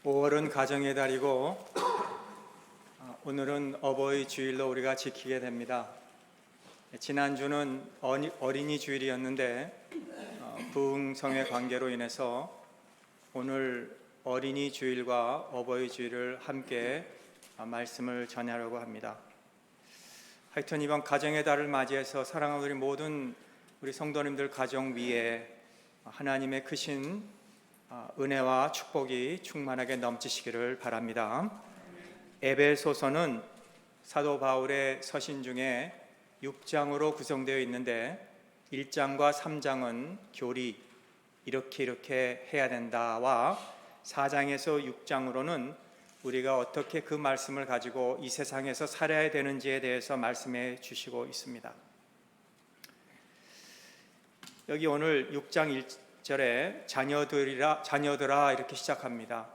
5월은 가정의 달이고 오늘은 어버이 주일로 우리가 지키게 됩니다. 지난주는 어린이 주일이었는데 부흥성의 관계로 인해서 오늘 어린이 주일과 어버이 주일을 함께 말씀을 전하려고 합니다. 하여튼 이번 가정의 달을 맞이해서 사랑하는 우리 모든 우리 성도님들 가정 위에 하나님의 크신 은혜와 축복이 충만하게 넘치시기를 바랍니다. 에베소서는 사도 바울의 서신 중에 6장으로 구성되어 있는데 1장과 3장은 교리, 이렇게 해야 된다와 4장에서 6장으로는 우리가 어떻게 그 말씀을 가지고 이 세상에서 살아야 되는지에 대해서 말씀해 주시고 있습니다. 여기 오늘 6장 1절에 자녀들아 이렇게 시작합니다.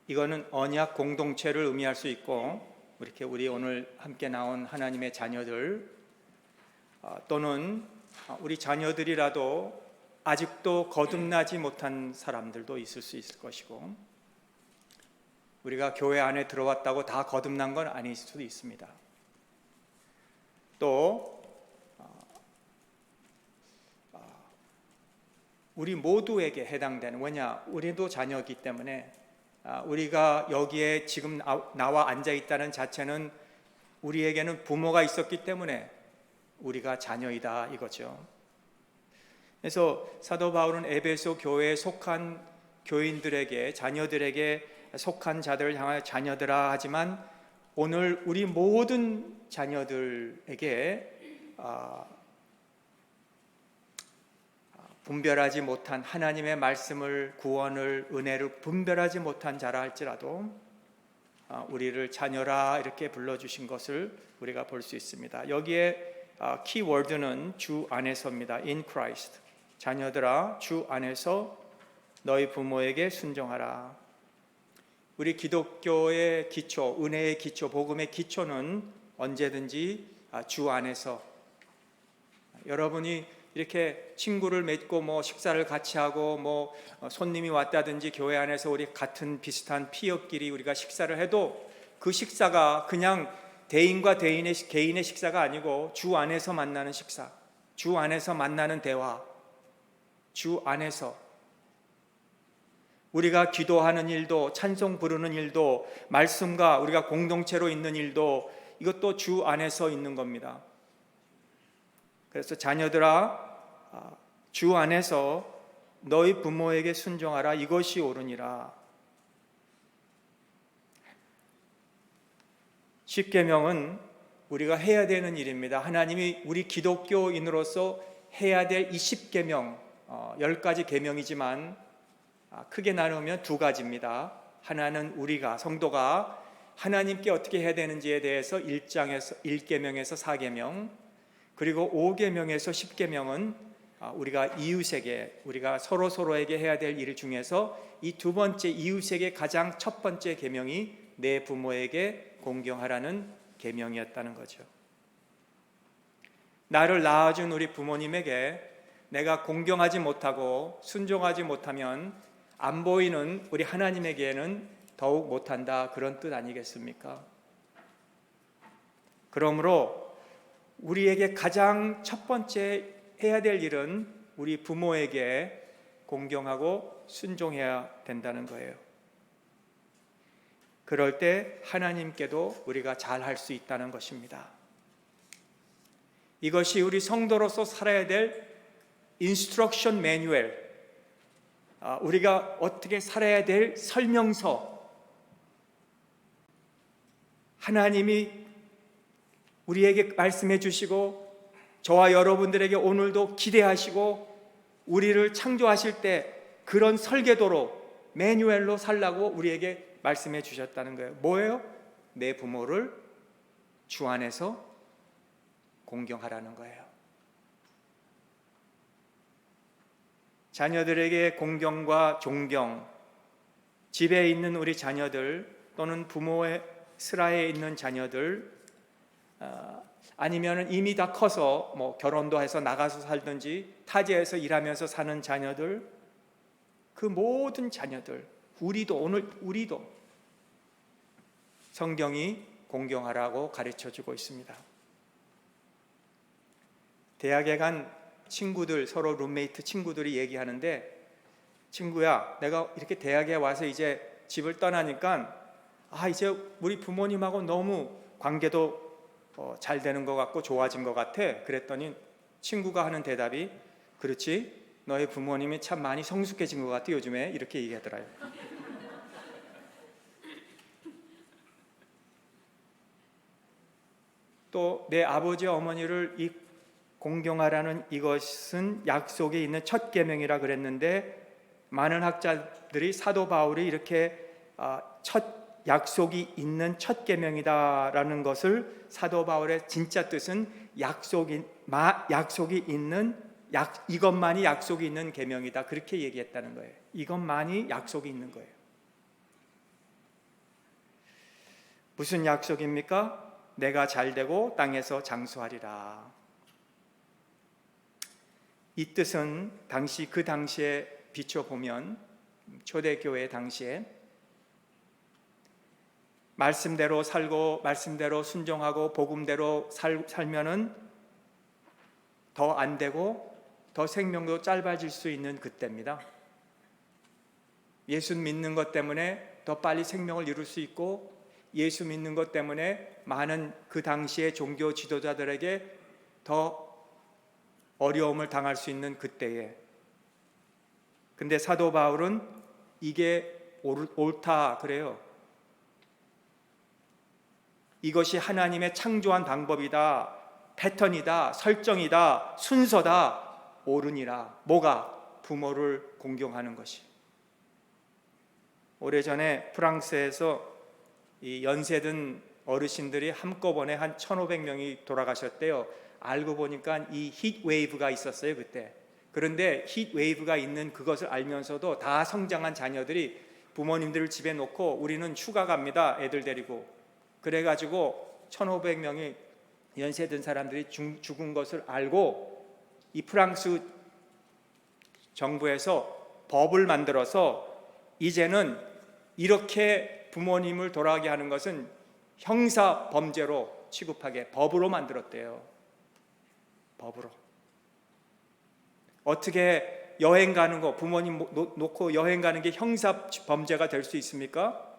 이거는 언약 공동체를 의미할 수 있고 이렇게 우리 오늘 함께 나온 하나님의 자녀들 또는 우리 자녀들이라도 아직도 거듭나지 못한 사람들도 있을 수 있을 것이고 우리가 교회 안에 들어왔다고 다 거듭난 건 아닐 수도 있습니다. 또 우리 모두에게 해당되는, 왜냐 우리도 자녀이기 때문에 우리가 여기에 지금 나와 앉아있다는 자체는 우리에게는 부모가 있었기 때문에 우리가 자녀이다 이거죠. 그래서 사도 바울은 에베소 교회에 속한 교인들에게, 자녀들에게 속한 자들을 향하여 자녀들아 하지만 오늘 우리 모든 자녀들에게 분별하지 못한 하나님의 말씀을, 구원을, 은혜를 분별하지 못한 자라 할지라도 우리를 자녀라 이렇게 불러주신 것을 우리가 볼 수 있습니다. 여기에 키워드는 주 안에서입니다. In Christ. 자녀들아 주 안에서 너희 부모에게 순종하라. 우리 기독교의 기초, 은혜의 기초, 복음의 기초는 언제든지 주 안에서, 여러분이 이렇게 친구를 맺고 식사를 같이 하고 손님이 왔다든지 교회 안에서 우리 같은 비슷한 피역끼리 우리가 식사를 해도 그 식사가 그냥 대인과 개인의 식사가 아니고 주 안에서 만나는 식사, 주 안에서 만나는 대화, 주 안에서 우리가 기도하는 일도, 찬송 부르는 일도, 말씀과 우리가 공동체로 있는 일도 이것도 주 안에서 있는 겁니다. 그래서 자녀들아 주 안에서 너희 부모에게 순종하라, 이것이 옳으니라. 십계명은 우리가 해야 되는 일입니다. 하나님이 우리 기독교인으로서 해야 될 이 십계명, 10가지 계명이지만 크게 나누면 두 가지입니다. 하나는 우리가, 성도가 하나님께 어떻게 해야 되는지에 대해서 1계명에서 4계명, 그리고 5계명에서 10계명은 우리가 이웃에게, 우리가 서로에게 해야 될 일 중에서 이 두 번째 이웃에게 가장 첫 번째 계명이 내 부모에게 공경하라는 계명이었다는 거죠. 나를 낳아준 우리 부모님에게 내가 공경하지 못하고 순종하지 못하면 안 보이는 우리 하나님에게는 더욱 못한다, 그런 뜻 아니겠습니까? 그러므로 우리에게 가장 첫 번째 해야 될 일은 우리 부모에게 공경하고 순종해야 된다는 거예요. 그럴 때 하나님께도 우리가 잘할 수 있다는 것입니다. 이것이 우리 성도로서 살아야 될 인스트럭션 매뉴얼, 우리가 어떻게 살아야 될 설명서, 하나님이 우리에게 말씀해 주시고 저와 여러분들에게 오늘도 기대하시고 우리를 창조하실 때 그런 설계도로, 매뉴얼로 살라고 우리에게 말씀해 주셨다는 거예요. 뭐예요? 내 부모를 주 안에서 공경하라는 거예요. 자녀들에게 공경과 존경, 집에 있는 우리 자녀들 또는 부모의 슬하에 있는 자녀들, 아니면 이미 다 커서 결혼도 해서 나가서 살든지 타지에서 일하면서 사는 자녀들, 그 모든 자녀들, 우리도 성경이 공경하라고 가르쳐주고 있습니다. 대학에 간 친구들, 서로 룸메이트 친구들이 얘기하는데, 친구야, 내가 이렇게 대학에 와서 이제 집을 떠나니까 이제 우리 부모님하고 너무 관계도 잘 되는 것 같고 좋아진 것 같아. 그랬더니 친구가 하는 대답이, 그렇지, 너의 부모님이 참 많이 성숙해진 것 같아 요즘에, 이렇게 얘기하더라고요. 또 내 아버지 어머니를 이 공경하라는 이것은 약속에 있는 첫 계명이라 그랬는데, 많은 학자들이 사도 바울이 이렇게 첫 약속이 있는 첫 계명이다라는 것을, 사도 바울의 진짜 뜻은 약속이 있는, 이것만이 약속이 있는 계명이다, 그렇게 얘기했다는 거예요. 이것만이 약속이 있는 거예요. 무슨 약속입니까? 내가 잘되고 땅에서 장수하리라. 이 뜻은 그 당시에 비춰보면, 초대교회 당시에 말씀대로 살고 말씀대로 순종하고 복음대로 살면은 더 안 되고 더 생명도 짧아질 수 있는 그때입니다. 예수 믿는 것 때문에 더 빨리 생명을 이룰 수 있고, 예수 믿는 것 때문에 많은 그 당시의 종교 지도자들에게 더 어려움을 당할 수 있는 그때에, 근데 사도 바울은 이게 옳다 그래요. 이것이 하나님의 창조한 방법이다, 패턴이다, 설정이다, 순서다, 옳으니라. 뭐가? 부모를 공경하는 것이. 오래전에 프랑스에서 이 연세든 어르신들이 한꺼번에 한 1,500명이 돌아가셨대요. 알고 보니까 이 히트웨이브가 있었어요 그때. 그런데 히트웨이브가 있는 그것을 알면서도 다 성장한 자녀들이 부모님들을 집에 놓고 우리는 휴가 갑니다, 애들 데리고. 그래가지고 1,500명이 연세든 사람들이 죽은 것을 알고, 이 프랑스 정부에서 법을 만들어서 이제는 이렇게 부모님을 돌아가게 하는 것은 형사 범죄로 취급하게 법으로 만들었대요. 법으로. 어떻게 여행 가는 거, 부모님 놓고 여행 가는 게 형사 범죄가 될 수 있습니까?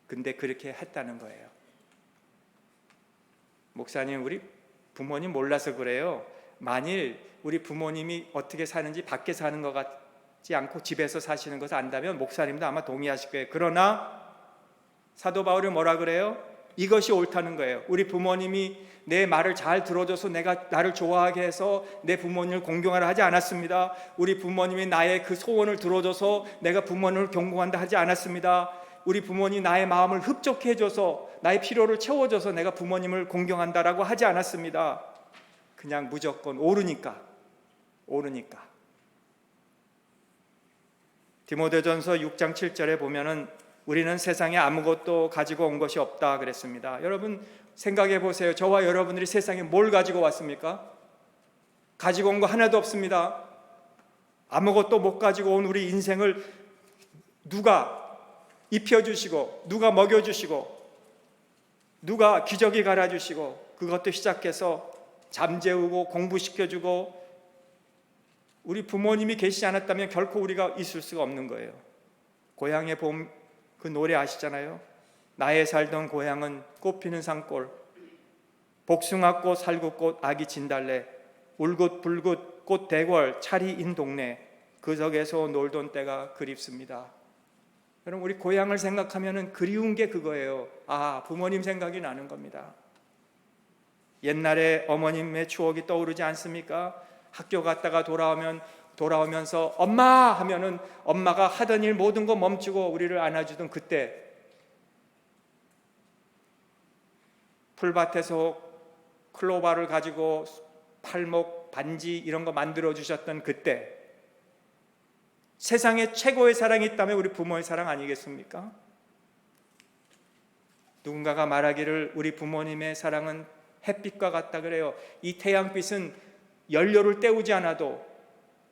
근데 그렇게 했다는 거예요. 목사님, 우리 부모님 몰라서 그래요. 만일 우리 부모님이 어떻게 사는지 밖에 사는 것 같지 않고 집에서 사시는 것을 안다면 목사님도 아마 동의하실 거예요. 그러나 사도 바울이 뭐라 그래요? 이것이 옳다는 거예요. 우리 부모님이 내 말을 잘 들어줘서 나를 좋아하게 해서 내 부모님을 공경하라 하지 않았습니다. 우리 부모님이 나의 그 소원을 들어줘서 내가 부모님을 경공한다 하지 않았습니다. 우리 부모님이 나의 마음을 흡족해 줘서, 나의 필요를 채워줘서 내가 부모님을 공경한다라고 하지 않았습니다. 그냥 무조건 옳으니까. 디모데전서 6장 7절에 보면은 우리는 세상에 아무것도 가지고 온 것이 없다 그랬습니다. 여러분 생각해 보세요. 저와 여러분들이 세상에 뭘 가지고 왔습니까? 가지고 온 거 하나도 없습니다. 아무것도 못 가지고 온 우리 인생을 누가 입혀주시고, 누가 먹여주시고, 누가 기저귀 갈아주시고, 그것도 시작해서 잠재우고 공부시켜주고, 우리 부모님이 계시지 않았다면 결코 우리가 있을 수가 없는 거예요. 고향의 봄, 그 노래 아시잖아요. 나의 살던 고향은 꽃피는 산골, 복숭아꽃, 살구꽃, 아기 진달래, 울긋불긋 꽃 대궐, 차리인 동네, 그 속에서 놀던 때가 그립습니다. 여러분 우리 고향을 생각하면 그리운 게 그거예요. 부모님 생각이 나는 겁니다. 옛날에 어머님의 추억이 떠오르지 않습니까? 학교 갔다가 돌아오면서 엄마 하면은 엄마가 하던 일 모든 거 멈추고 우리를 안아주던 그때, 풀밭에서 클로바를 가지고 팔목, 반지 이런 거 만들어 주셨던 그때, 세상에 최고의 사랑이 있다면 우리 부모의 사랑 아니겠습니까? 누군가가 말하기를 우리 부모님의 사랑은 햇빛과 같다 그래요. 이 태양빛은 연료를 때우지 않아도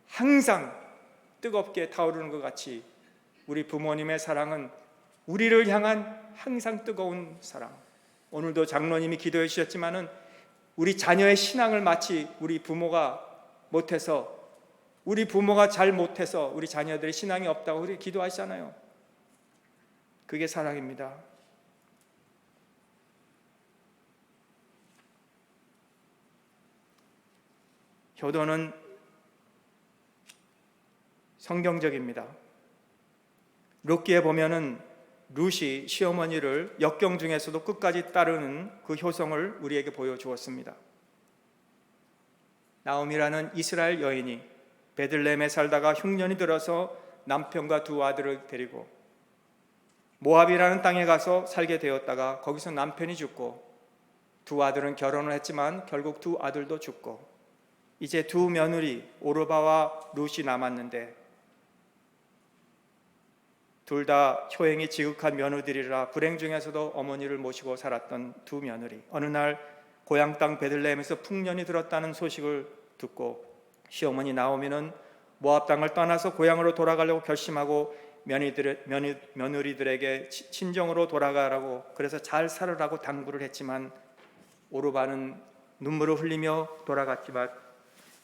항상 뜨겁게 타오르는 것 같이 우리 부모님의 사랑은 우리를 향한 항상 뜨거운 사랑. 오늘도 장로님이 기도해 주셨지만은 우리 자녀의 신앙을 마치 우리 부모가 못해서, 우리 부모가 잘 못해서 우리 자녀들의 신앙이 없다고 그렇게 기도하시잖아요. 그게 사랑입니다. 효도는 성경적입니다. 룻기에 보면은 룻이 시어머니를 역경 중에서도 끝까지 따르는 그 효성을 우리에게 보여주었습니다. 나오미라는 이스라엘 여인이 베들레헴에 살다가 흉년이 들어서 남편과 두 아들을 데리고 모압이라는 땅에 가서 살게 되었다가 거기서 남편이 죽고 두 아들은 결혼을 했지만 결국 두 아들도 죽고 이제 두 며느리 오르바와 룻이 남았는데 둘 다 효행이 지극한 며느리라 불행 중에서도 어머니를 모시고 살았던 두 며느리. 어느 날 고향 땅 베들레헴에서 풍년이 들었다는 소식을 듣고 시어머니 나오미는 모압 땅을 떠나서 고향으로 돌아가려고 결심하고 며느리들에게 친정으로 돌아가라고, 그래서 잘 살으라고 당부를 했지만 오르바는 눈물을 흘리며 돌아갔지만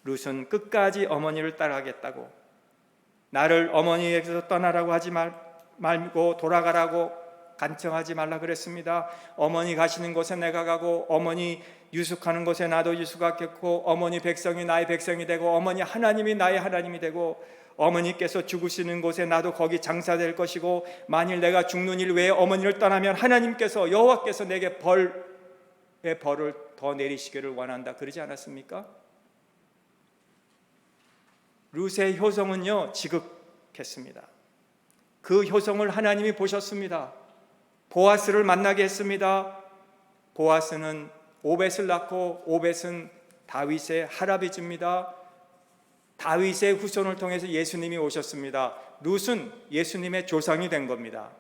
룻은 끝까지 어머니를 따라가겠다고, 나를 어머니에게서 떠나라고 하지 말고 돌아가라고 간청하지 말라 그랬습니다. 어머니 가시는 곳에 내가 가고 어머니 유숙하는 곳에 나도 유숙하겠고 어머니 백성이 나의 백성이 되고 어머니 하나님이 나의 하나님이 되고 어머니께서 죽으시는 곳에 나도 거기 장사될 것이고 만일 내가 죽는 일 외에 어머니를 떠나면 하나님께서 여호와께서 내게 벌을 더 내리시기를 원한다 그러지 않았습니까? 룻의 효성은요 지극했습니다. 그 효성을 하나님이 보셨습니다. 보아스를 만나게 했습니다. 보아스는 오벳을 낳고 오벳은 다윗의 할아버지입니다. 다윗의 후손을 통해서 예수님이 오셨습니다. 룻은 예수님의 조상이 된 겁니다.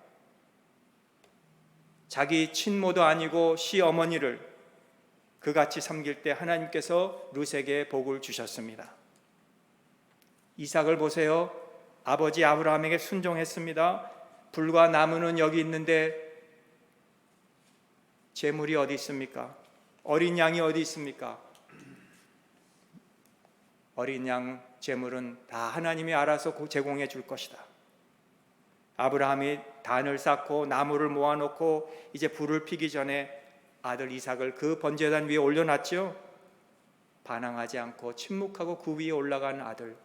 자기 친모도 아니고 시어머니를 그같이 섬길 때 하나님께서 룻에게 복을 주셨습니다. 이삭을 보세요. 아버지 아브라함에게 순종했습니다. 불과 나무는 여기 있는데 재물이 어디 있습니까? 어린 양이 어디 있습니까? 어린 양 재물은 다 하나님이 알아서 제공해 줄 것이다. 아브라함이 단을 쌓고 나무를 모아놓고 이제 불을 피기 전에 아들 이삭을 그 번제단 위에 올려놨죠. 반항하지 않고 침묵하고 그 위에 올라간 아들,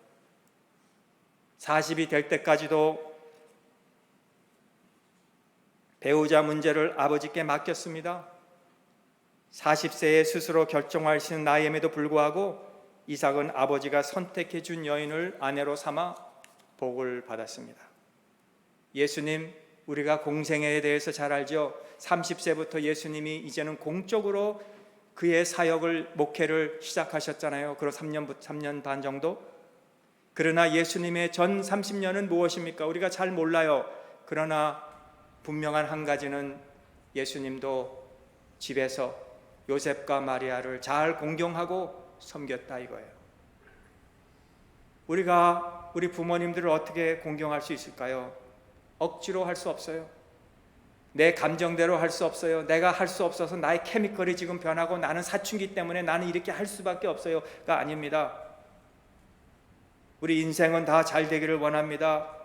40이 될 때까지도 배우자 문제를 아버지께 맡겼습니다. 40세에 스스로 결정하시는 나이임에도 불구하고 이삭은 아버지가 선택해 준 여인을 아내로 삼아 복을 받았습니다. 예수님, 우리가 공생애에 대해서 잘 알죠. 30세부터 예수님이 이제는 공적으로 그의 사역을, 목회를 시작하셨잖아요. 그리고 3년 반 정도. 그러나 예수님의 전 30년은 무엇입니까? 우리가 잘 몰라요. 그러나 분명한 한 가지는 예수님도 집에서 요셉과 마리아를 잘 공경하고 섬겼다 이거예요. 우리가 우리 부모님들을 어떻게 공경할 수 있을까요? 억지로 할 수 없어요. 내 감정대로 할 수 없어요. 내가 할 수 없어서 나의 케미컬이 지금 변하고 나는 사춘기 때문에 나는 이렇게 할 수밖에 없어요가 아닙니다. 우리 인생은 다 잘 되기를 원합니다.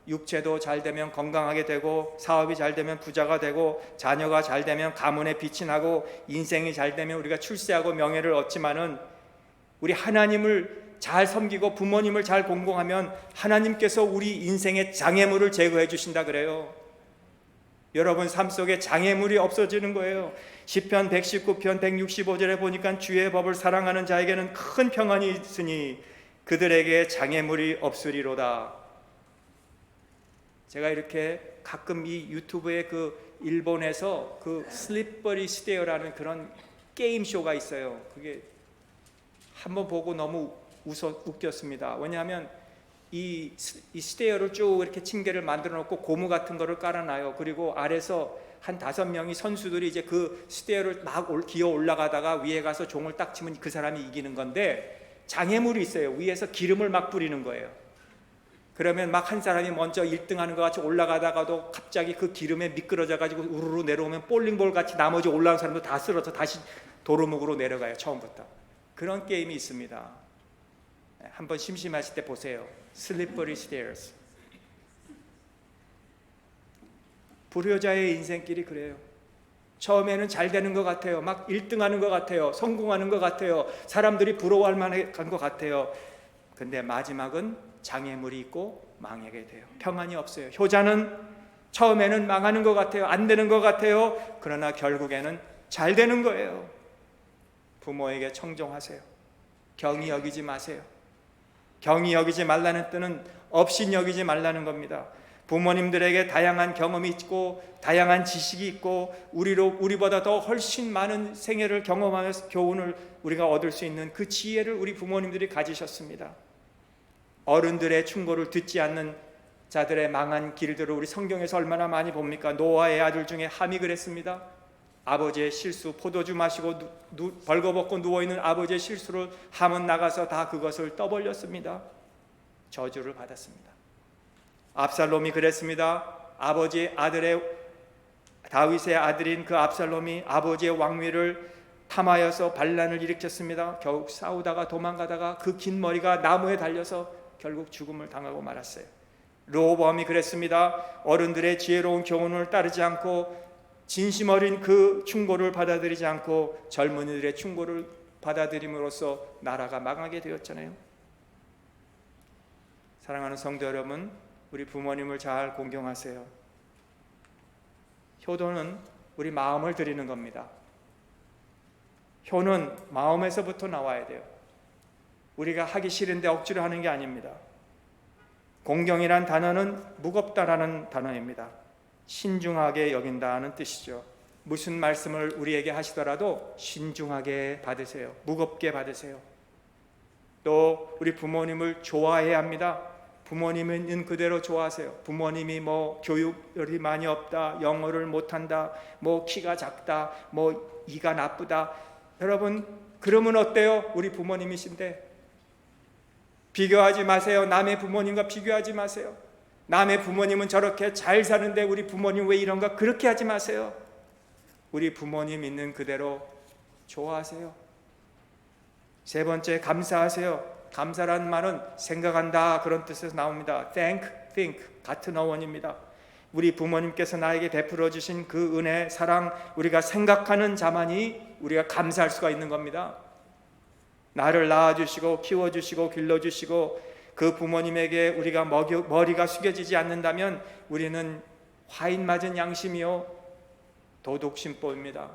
육체도 잘 되면 건강하게 되고, 사업이 잘 되면 부자가 되고, 자녀가 잘 되면 가문에 빛이 나고, 인생이 잘 되면 우리가 출세하고 명예를 얻지만은 우리 하나님을 잘 섬기고 부모님을 잘 공경하면 하나님께서 우리 인생의 장애물을 제거해 주신다 그래요. 여러분 삶 속에 장애물이 없어지는 거예요. 시편 119편 165절에 보니까 주의 법을 사랑하는 자에게는 큰 평안이 있으니 그들에게 장애물이 없으리로다. 제가 이렇게 가끔 이 유튜브에 그 일본에서 그 슬리퍼리 스테어라는 그런 게임 쇼가 있어요. 그게 한번 보고 너무 웃겼습니다. 왜냐하면 이 스테어를 쭉 이렇게 층계를 만들어 놓고 고무 같은 거를 깔아놔요. 그리고 아래서 한 5명이 선수들이 이제 그 스테어를 막 기어 올라가다가 위에 가서 종을 딱 치면 그 사람이 이기는 건데, 장애물이 있어요. 위에서 기름을 막 뿌리는 거예요. 그러면 막 한 사람이 먼저 1등하는 것 같이 올라가다가도 갑자기 그 기름에 미끄러져 가지고 우르르 내려오면 볼링볼 같이 나머지 올라온 사람도 다 쓰러져 다시 도루묵으로 내려가요. 처음부터. 그런 게임이 있습니다. 한번 심심하실 때 보세요. Slippery Stairs. 불효자의 인생길이 그래요. 처음에는 잘 되는 것 같아요. 막 1등하는 것 같아요. 성공하는 것 같아요. 사람들이 부러워할 만한 것 같아요. 근데 마지막은 장애물이 있고 망하게 돼요. 평안이 없어요. 효자는 처음에는 망하는 것 같아요. 안 되는 것 같아요. 그러나 결국에는 잘 되는 거예요. 부모에게 청종하세요. 경히 여기지 마세요. 경히 여기지 말라는 뜻은 업신 여기지 말라는 겁니다. 부모님들에게 다양한 경험이 있고 다양한 지식이 있고 우리보다 더 훨씬 많은 생애를 경험하면서 교훈을 우리가 얻을 수 있는 그 지혜를 우리 부모님들이 가지셨습니다. 어른들의 충고를 듣지 않는 자들의 망한 길들을 우리 성경에서 얼마나 많이 봅니까? 노아의 아들 중에 함이 그랬습니다. 아버지의 실수, 포도주 마시고 벌거벗고 누워있는 아버지의 실수를 함은 나가서 다 그것을 떠벌렸습니다. 저주를 받았습니다. 압살롬이 그랬습니다. 아버지 아들의 다윗의 아들인 그 압살롬이 아버지의 왕위를 탐하여서 반란을 일으켰습니다. 결국 싸우다가 도망가다가 그 긴 머리가 나무에 달려서 결국 죽음을 당하고 말았어요. 르호보암이 그랬습니다. 어른들의 지혜로운 교훈을 따르지 않고 진심 어린 그 충고를 받아들이지 않고 젊은이들의 충고를 받아들임으로써 나라가 망하게 되었잖아요. 사랑하는 성도 여러분, 우리 부모님을 잘 공경하세요. 효도는 우리 마음을 드리는 겁니다. 효는 마음에서부터 나와야 돼요. 우리가 하기 싫은데 억지로 하는 게 아닙니다. 공경이란 단어는 무겁다라는 단어입니다. 신중하게 여긴다는 뜻이죠. 무슨 말씀을 우리에게 하시더라도 신중하게 받으세요. 무겁게 받으세요. 또 우리 부모님을 좋아해야 합니다. 부모님은 있는 그대로 좋아하세요. 부모님이 뭐 교육열이 많이 없다, 영어를 못한다, 뭐 키가 작다, 뭐 이가 나쁘다. 여러분 그러면 어때요? 우리 부모님이신데 비교하지 마세요. 남의 부모님과 비교하지 마세요. 남의 부모님은 저렇게 잘 사는데 우리 부모님 왜 이런가? 그렇게 하지 마세요. 우리 부모님 있는 그대로 좋아하세요. 세 번째, 감사하세요. 감사라는 말은 생각한다 그런 뜻에서 나옵니다. think 같은 어원입니다. 우리 부모님께서 나에게 베풀어 주신 그 은혜, 사랑, 우리가 생각하는 자만이 우리가 감사할 수가 있는 겁니다. 나를 낳아주시고 키워주시고 길러주시고 그 부모님에게 우리가 머리가 숙여지지 않는다면 우리는 화인 맞은 양심이요 도둑심보입니다.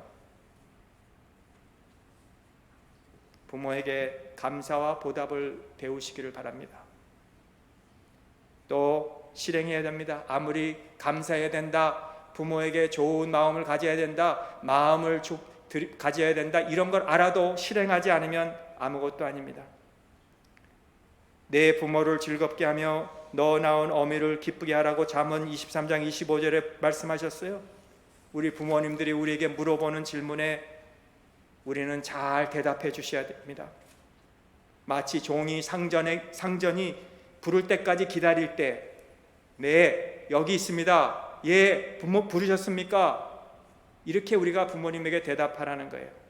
부모에게 감사와 보답을 배우시기를 바랍니다. 또 실행해야 됩니다. 아무리 감사해야 된다, 부모에게 좋은 마음을 가져야 된다, 마음을 가져야 된다, 이런 걸 알아도 실행하지 않으면 아무것도 아닙니다. 내 부모를 즐겁게 하며 너 낳은 어미를 기쁘게 하라고 잠언 23장 25절에 말씀하셨어요. 우리 부모님들이 우리에게 물어보는 질문에 우리는 잘 대답해 주셔야 됩니다. 마치 종이 상전이 부를 때까지 기다릴 때, 네, 여기 있습니다. 예, 부모 부르셨습니까? 이렇게 우리가 부모님에게 대답하라는 거예요.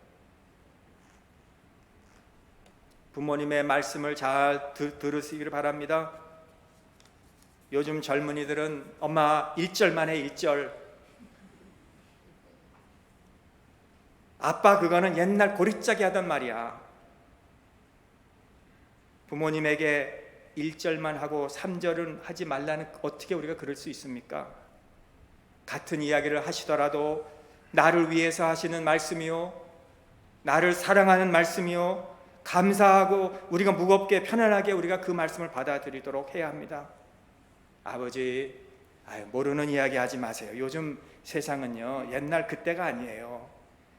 부모님의 말씀을 잘 들으시기를 바랍니다. 요즘 젊은이들은 엄마 1절만 해, 1절. 아빠 그거는 옛날 고리짜기 하던 말이야. 부모님에게 1절만 하고 3절은 하지 말라는, 어떻게 우리가 그럴 수 있습니까? 같은 이야기를 하시더라도 나를 위해서 하시는 말씀이요, 나를 사랑하는 말씀이요, 감사하고 우리가 무겁게 편안하게 우리가 그 말씀을 받아들이도록 해야 합니다. 아버지, 모르는 이야기 하지 마세요. 요즘 세상은요 옛날 그때가 아니에요.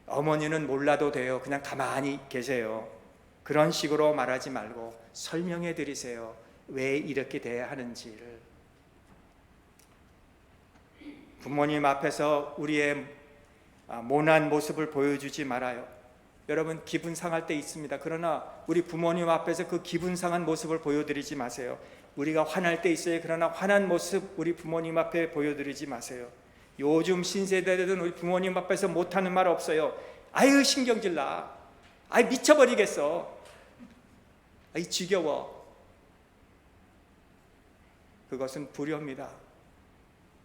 어머니는 몰라도 돼요. 그냥 가만히 계세요. 그런 식으로 말하지 말고 설명해 드리세요. 왜 이렇게 돼야 하는지를. 부모님 앞에서 우리의 모난 모습을 보여주지 말아요. 여러분 기분 상할 때 있습니다. 그러나 우리 부모님 앞에서 그 기분 상한 모습을 보여드리지 마세요. 우리가 화날 때 있어요. 그러나 화난 모습 우리 부모님 앞에 보여드리지 마세요. 요즘 신세대들은 우리 부모님 앞에서 못하는 말 없어요. 아유 신경질 나. 아이 미쳐버리겠어. 아이 지겨워. 그것은 불효입니다.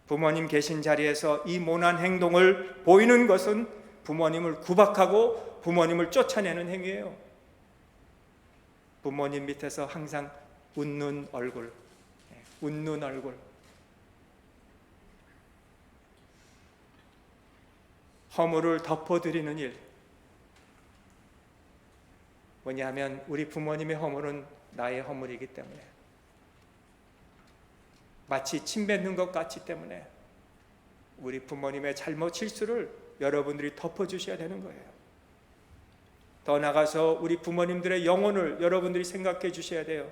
부모님 계신 자리에서 이 모난 행동을 보이는 것은 부모님을 구박하고 부모님을 쫓아내는 행위예요. 부모님 밑에서 항상 웃는 얼굴, 웃는 얼굴. 허물을 덮어드리는 일. 뭐냐면 우리 부모님의 허물은 나의 허물이기 때문에, 마치 침 뱉는 것 같기 때문에 우리 부모님의 잘못 실수를 여러분들이 덮어주셔야 되는 거예요. 더 나아가서 우리 부모님들의 영혼을 여러분들이 생각해 주셔야 돼요.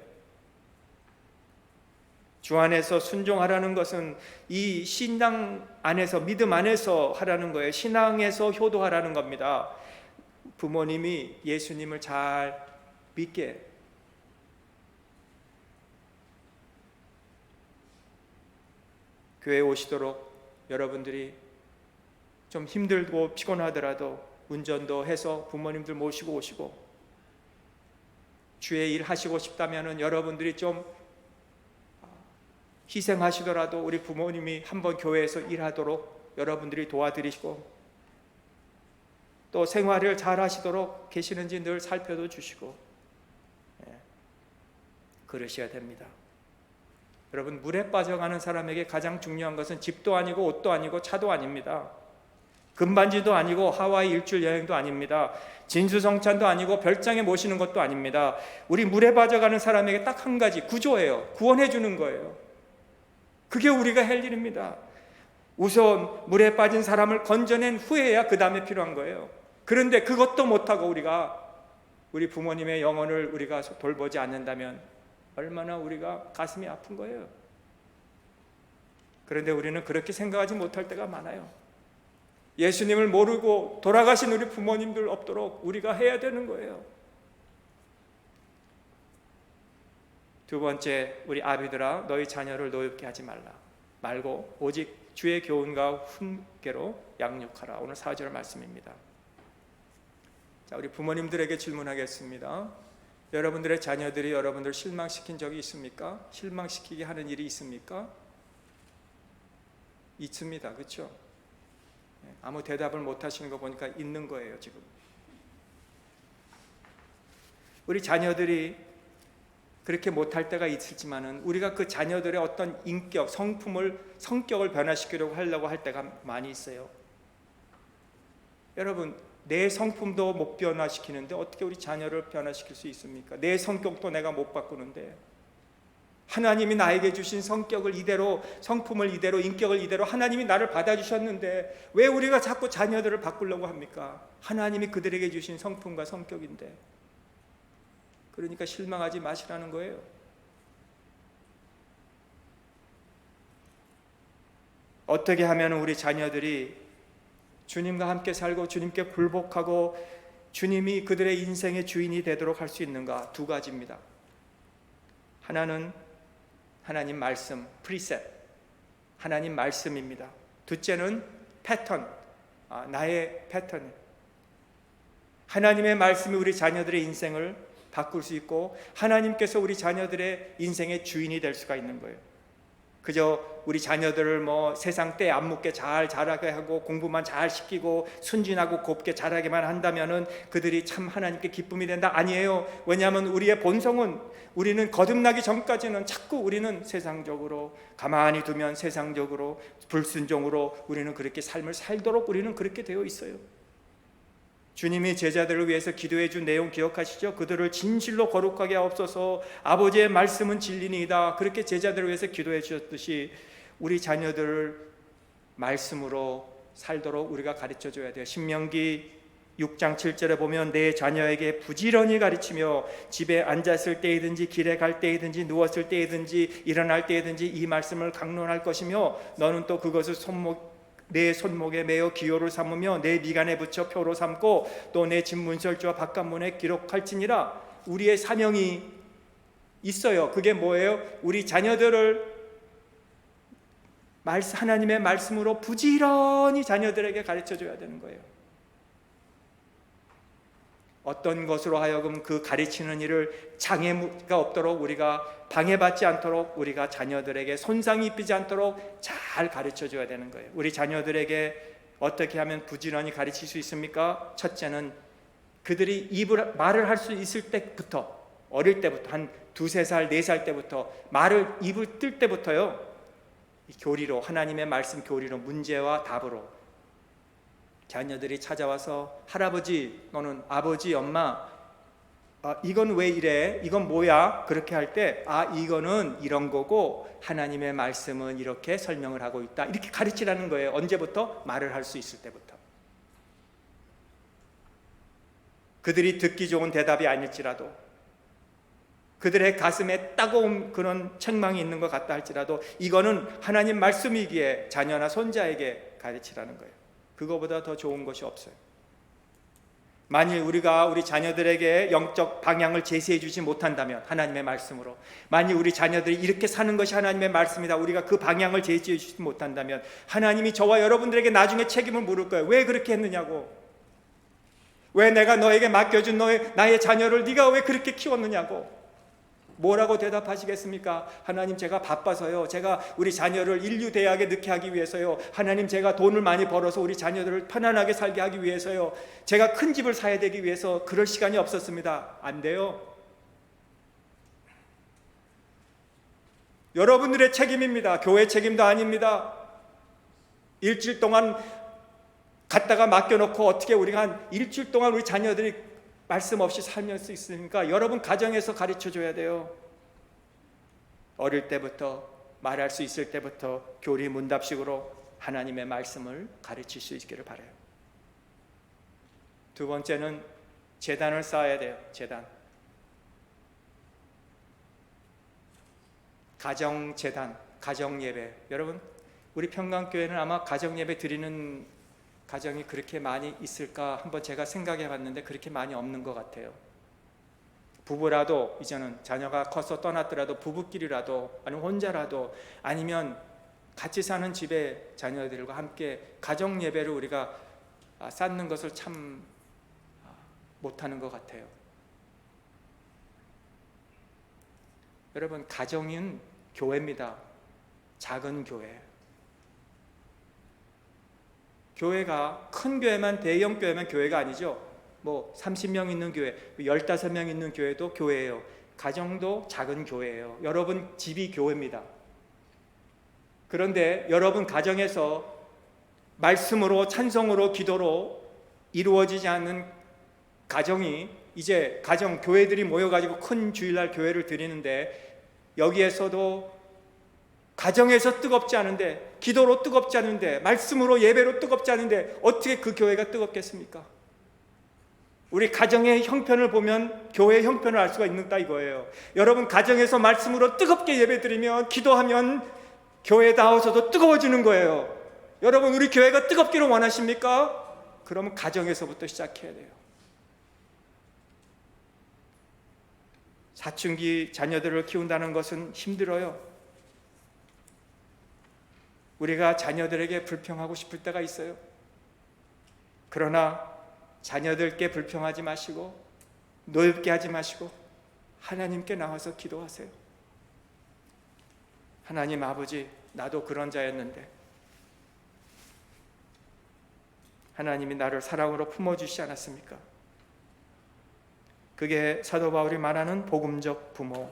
주 안에서 순종하라는 것은 이 신앙 안에서, 믿음 안에서 하라는 거예요. 신앙에서 효도하라는 겁니다. 부모님이 예수님을 잘 믿게, 교회에 오시도록 여러분들이 좀 힘들고 피곤하더라도 운전도 해서 부모님들 모시고 오시고, 주의 일 하시고 싶다면 여러분들이 좀 희생하시더라도 우리 부모님이 한번 교회에서 일하도록 여러분들이 도와드리시고, 또 생활을 잘 하시도록 계시는지 늘 살펴도 주시고, 그러셔야 됩니다. 여러분, 물에 빠져가는 사람에게 가장 중요한 것은 집도 아니고 옷도 아니고 차도 아닙니다. 금반지도 아니고 하와이 일주일 여행도 아닙니다. 진수성찬도 아니고 별장에 모시는 것도 아닙니다. 우리 물에 빠져가는 사람에게 딱 한 가지, 구조예요. 구원해 주는 거예요. 그게 우리가 할 일입니다. 우선 물에 빠진 사람을 건져낸 후에야 그 다음에 필요한 거예요. 그런데 그것도 못하고 우리 부모님의 영혼을 우리가 돌보지 않는다면 얼마나 우리가 가슴이 아픈 거예요. 그런데 우리는 그렇게 생각하지 못할 때가 많아요. 예수님을 모르고 돌아가신 우리 부모님들 없도록 우리가 해야 되는 거예요. 두 번째, 우리 아비들아 너희 자녀를 노엽게 하지 말고 오직 주의 교훈과 훈계로 양육하라. 오늘 4절 말씀입니다. 자, 우리 부모님들에게 질문하겠습니다. 여러분들의 자녀들이 여러분들 실망시킨 적이 있습니까? 실망시키게 하는 일이 있습니까? 있습니다. 그렇죠? 아무 대답을 못 하시는 거 보니까 있는 거예요, 지금. 우리 자녀들이 그렇게 못할 때가 있을지만은 우리가 그 자녀들의 어떤 인격, 성격을 변화시키려고 하려고 할 때가 많이 있어요. 여러분, 내 성품도 못 변화시키는데 어떻게 우리 자녀를 변화시킬 수 있습니까? 내 성격도 내가 못 바꾸는데, 하나님이 나에게 주신 성격을 이대로, 성품을 이대로, 인격을 이대로 하나님이 나를 받아주셨는데 왜 우리가 자꾸 자녀들을 바꾸려고 합니까? 하나님이 그들에게 주신 성품과 성격인데. 그러니까 실망하지 마시라는 거예요. 어떻게 하면 우리 자녀들이 주님과 함께 살고 주님께 굴복하고 주님이 그들의 인생의 주인이 되도록 할 수 있는가? 두 가지입니다. 하나는 하나님 말씀, 프리셋, 하나님 말씀입니다. 둘째는 패턴, 나의 패턴. 하나님의 말씀이 우리 자녀들의 인생을 바꿀 수 있고 하나님께서 우리 자녀들의 인생의 주인이 될 수가 있는 거예요. 그저 우리 자녀들을 세상 때 안 묻게 잘 자라게 하고 공부만 잘 시키고 순진하고 곱게 자라게만 한다면은 그들이 참 하나님께 기쁨이 된다? 아니에요. 왜냐하면 우리의 본성은, 우리는 거듭나기 전까지는 자꾸 우리는 세상적으로, 가만히 두면 세상적으로, 불순종으로 우리는 그렇게 삶을 살도록 우리는 그렇게 되어 있어요. 주님이 제자들을 위해서 기도해 준 내용 기억하시죠? 그들을 진실로 거룩하게 하옵소서, 아버지의 말씀은 진리니이다. 그렇게 제자들을 위해서 기도해 주셨듯이 우리 자녀들을 말씀으로 살도록 우리가 가르쳐 줘야 돼요. 신명기 6장 7절에 보면 내 자녀에게 부지런히 가르치며 집에 앉았을 때이든지 길에 갈 때이든지 누웠을 때이든지 일어날 때이든지 이 말씀을 강론할 것이며 너는 또 그것을 내 손목에 매어 기호를 삼으며 내 미간에 붙여 표로 삼고 또 내 집 문설주와 바깥문에 기록할지니라. 우리의 사명이 있어요. 그게 뭐예요? 우리 자녀들을 하나님의 말씀으로 부지런히 자녀들에게 가르쳐 줘야 되는 거예요. 어떤 것으로 하여금 그 가르치는 일을 장애가 없도록, 우리가 방해받지 않도록, 우리가 자녀들에게 손상이 입히지 않도록 잘 가르쳐 줘야 되는 거예요. 우리 자녀들에게 어떻게 하면 부지런히 가르칠 수 있습니까? 첫째는 그들이 말을 할 수 있을 때부터, 어릴 때부터, 한 2, 3살, 4살 때부터, 입을 뜰 때부터요, 교리로, 하나님의 말씀 교리로, 문제와 답으로 자녀들이 찾아와서, 할아버지 또는 아버지, 엄마, 이건 왜 이래? 이건 뭐야? 그렇게 할 때, 이거는 이런 거고 하나님의 말씀은 이렇게 설명을 하고 있다, 이렇게 가르치라는 거예요. 언제부터? 말을 할 수 있을 때부터. 그들이 듣기 좋은 대답이 아닐지라도, 그들의 가슴에 따가운 그런 책망이 있는 것 같다 할지라도, 이거는 하나님 말씀이기에 자녀나 손자에게 가르치라는 거예요. 그거보다 더 좋은 것이 없어요. 만일 우리가 우리 자녀들에게 영적 방향을 제시해 주지 못한다면, 하나님의 말씀으로, 만일 우리 자녀들이 이렇게 사는 것이 하나님의 말씀이다, 우리가 그 방향을 제시해 주지 못한다면, 하나님이 저와 여러분들에게 나중에 책임을 물을 거예요. 왜 그렇게 했느냐고, 왜 내가 너에게 맡겨준 나의 자녀를 네가 왜 그렇게 키웠느냐고. 뭐라고 대답하시겠습니까? 하나님, 제가 바빠서요. 제가 우리 자녀를 인류 대학에 넣게 하기 위해서요. 하나님, 제가 돈을 많이 벌어서 우리 자녀들을 편안하게 살게 하기 위해서요. 제가 큰 집을 사야 되기 위해서 그럴 시간이 없었습니다. 안 돼요. 여러분들의 책임입니다. 교회 책임도 아닙니다. 일주일 동안 갖다가 맡겨놓고 어떻게 우리가 한 일주일 동안 우리 자녀들이 말씀 없이 살면 수 있으니까 여러분 가정에서 가르쳐줘야 돼요. 어릴 때부터, 말할 수 있을 때부터 교리 문답식으로 하나님의 말씀을 가르칠 수 있기를 바라요. 두 번째는 제단을 쌓아야 돼요. 제단. 가정제단, 가정예배. 여러분, 우리 평강교회는 아마 가정예배 드리는 가정이 그렇게 많이 있을까 한번 제가 생각해 봤는데 그렇게 많이 없는 것 같아요. 부부라도, 이제는 자녀가 커서 떠났더라도 부부끼리라도, 아니면 혼자라도, 아니면 같이 사는 집에 자녀들과 함께 가정 예배를 우리가 쌓는 것을 참 못하는 것 같아요. 여러분, 가정은 교회입니다. 작은 교회. 교회가 큰 교회만, 대형 교회만 교회가 아니죠. 뭐 30명 있는 교회, 15명 있는 교회도 교회예요. 가정도 작은 교회예요. 여러분 집이 교회입니다. 그런데 여러분 가정에서 말씀으로, 찬송으로, 기도로 이루어지지 않는 가정이, 이제 가정, 교회들이 모여가지고 큰 주일날 교회를 드리는데, 여기에서도 가정에서 뜨겁지 않은데, 기도로 뜨겁지 않은데, 말씀으로, 예배로 뜨겁지 않은데 어떻게 그 교회가 뜨겁겠습니까? 우리 가정의 형편을 보면 교회의 형편을 알 수가 있는다 이거예요. 여러분 가정에서 말씀으로 뜨겁게 예배드리면, 기도하면 교회 나와서도 뜨거워지는 거예요. 여러분, 우리 교회가 뜨겁기를 원하십니까? 그러면 가정에서부터 시작해야 돼요. 사춘기 자녀들을 키운다는 것은 힘들어요. 우리가 자녀들에게 불평하고 싶을 때가 있어요. 그러나 자녀들께 불평하지 마시고, 노엽게 하지 마시고 하나님께 나와서 기도하세요. 하나님 아버지, 나도 그런 자였는데 하나님이 나를 사랑으로 품어주시지 않았습니까? 그게 사도 바울이 말하는 복음적 부모,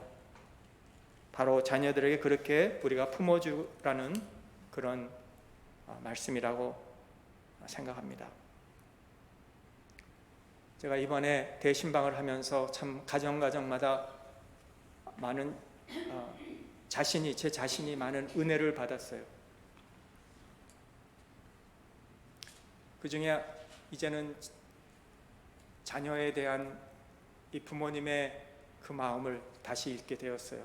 바로 자녀들에게 그렇게 우리가 품어주라는 그런 말씀이라고 생각합니다. 제가 이번에 대신방을 하면서 참 가정마다 많은 제 자신이 많은 은혜를 받았어요. 그 중에 이제는 자녀에 대한 이 부모님의 그 마음을 다시 읽게 되었어요.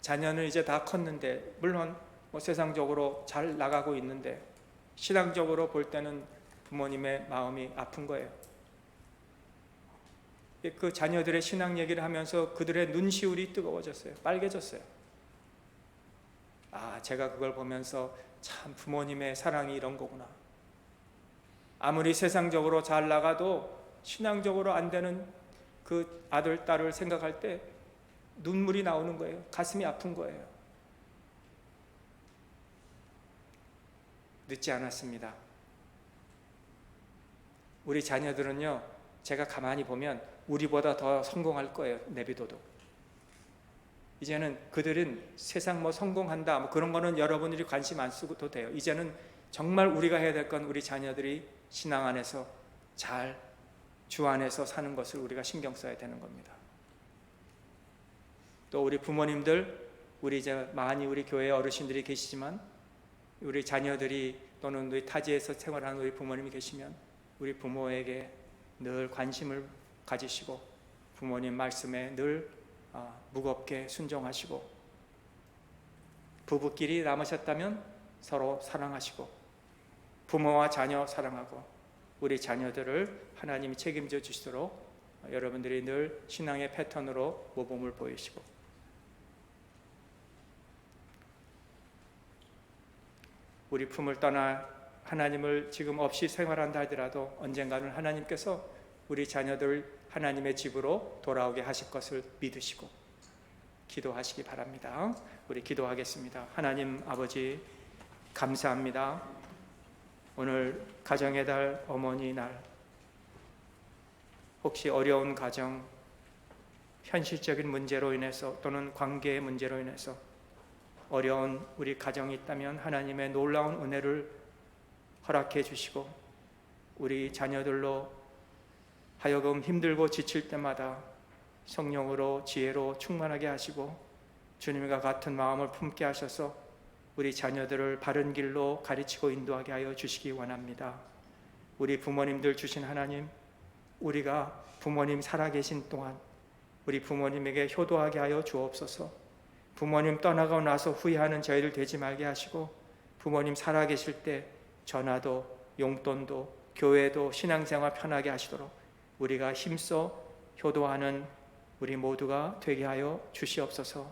자녀는 이제 다 컸는데, 물론 뭐 세상적으로 잘 나가고 있는데, 신앙적으로 볼 때는 부모님의 마음이 아픈 거예요. 그 자녀들의 신앙 얘기를 하면서 그들의 눈시울이 뜨거워졌어요. 빨개졌어요. 제가 그걸 보면서 참 부모님의 사랑이 이런 거구나. 아무리 세상적으로 잘 나가도 신앙적으로 안 되는 그 아들, 딸을 생각할 때 눈물이 나오는 거예요. 가슴이 아픈 거예요. 늦지 않았습니다. 우리 자녀들은요, 제가 가만히 보면 우리보다 더 성공할 거예요. 내비둬도. 이제는 그들은 세상 성공한다 그런 거는 여러분들이 관심 안 쓰고도 돼요. 이제는 정말 우리가 해야 될 건 우리 자녀들이 신앙 안에서 잘 주 안에서 사는 것을 우리가 신경 써야 되는 겁니다. 또 우리 부모님들, 우리 이제 많이 우리 교회 어르신들이 계시지만 우리 자녀들이 또는 우리 타지에서 생활하는 우리 부모님이 계시면 우리 부모에게 늘 관심을 가지시고 부모님 말씀에 늘 무겁게 순종하시고, 부부끼리 남으셨다면 서로 사랑하시고, 부모와 자녀 사랑하고, 우리 자녀들을 하나님이 책임져 주시도록 여러분들이 늘 신앙의 패턴으로 모범을 보이시고, 우리 품을 떠나 하나님을 지금 없이 생활한다 하더라도 언젠가는 하나님께서 우리 자녀들 하나님의 집으로 돌아오게 하실 것을 믿으시고 기도하시기 바랍니다. 우리 기도하겠습니다. 하나님 아버지, 감사합니다. 오늘 가정의 달, 어머니 날, 혹시 어려운 가정, 현실적인 문제로 인해서 또는 관계의 문제로 인해서 어려운 우리 가정이 있다면 하나님의 놀라운 은혜를 허락해 주시고, 우리 자녀들로 하여금 힘들고 지칠 때마다 성령으로 지혜로 충만하게 하시고 주님과 같은 마음을 품게 하셔서 우리 자녀들을 바른 길로 가르치고 인도하게 하여 주시기 원합니다. 우리 부모님들 주신 하나님, 우리가 부모님 살아계신 동안 우리 부모님에게 효도하게 하여 주옵소서. 부모님 떠나고 나서 후회하는 저희들 되지 말게 하시고, 부모님 살아계실 때 전화도 용돈도 교회도 신앙생활 편하게 하시도록 우리가 힘써 효도하는 우리 모두가 되게 하여 주시옵소서.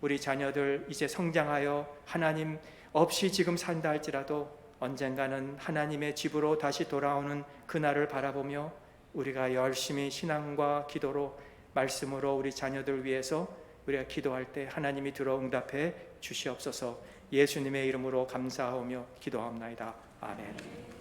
우리 자녀들 이제 성장하여 하나님 없이 지금 산다 할지라도 언젠가는 하나님의 집으로 다시 돌아오는 그날을 바라보며 우리가 열심히 신앙과 기도로 말씀으로 우리 자녀들 위해서 우리가 기도할 때 하나님이 들어 응답해 주시옵소서. 예수님의 이름으로 감사하며 기도하옵나이다. 아멘.